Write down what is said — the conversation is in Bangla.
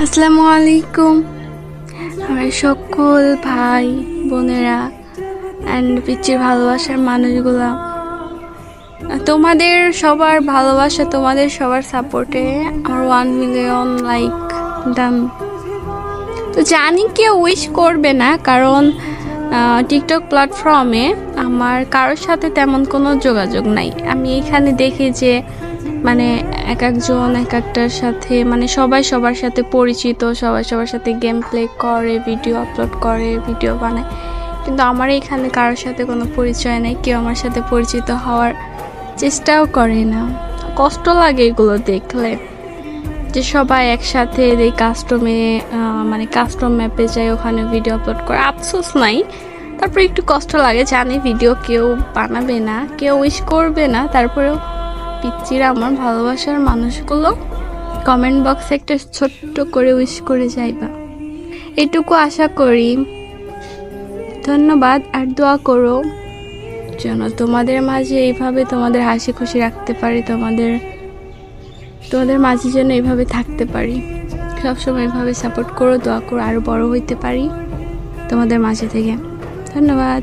আসসালামু আলাইকুম আমার সকল ভাই বোনেরা অ্যান্ড পিচ্চির ভালোবাসার মানুষগুলা, তোমাদের সবার ভালোবাসা, তোমাদের সবার সাপোর্টে আমার 1 মিলিয়ন লাইক ডান। তো জানি কেউ উইশ করবে না, কারণ টিকটক প্ল্যাটফর্মে আমার কারোর সাথে তেমন কোনো যোগাযোগ নাই। আমি এখানে দেখি যে মানে এক একজন এক একটার সাথে, মানে সবাই সবার সাথে পরিচিত, সবাই সবার সাথে গেম প্লে করে, ভিডিও আপলোড করে, ভিডিও বানায়, কিন্তু আমার এখানে কারোর সাথে কোনো পরিচয় নেই। কেউ আমার সাথে পরিচিত হওয়ার চেষ্টাও করে না। কষ্ট লাগে এগুলো দেখলে, যে সবাই একসাথে এই কাস্টমে মানে কাস্টম ম্যাপে যায়, ওখানে ভিডিও আপলোড করে। আফসোস নাই, তারপরে একটু কষ্ট লাগে, জানি ভিডিও কেউ বানাবে না, কেউ উইশ করবে না, তারপরেও পিচ্চিরা আমার ভালোবাসার মানুষগুলো কমেন্ট বক্সে একটা ছোট্ট করে উইশ করে যাইবা, এটুকু আশা করি। ধন্যবাদ, আর দোয়া করো যেন তোমাদের মাঝে এইভাবে তোমাদের হাসি খুশি রাখতে পারি, তোমাদের মাঝে যেন এইভাবে থাকতে পারি, সবসময় এইভাবে সাপোর্ট করো, দোয়া করো, আরও বড় হইতে পারি তোমাদের মাঝে থেকে। ধন্যবাদ।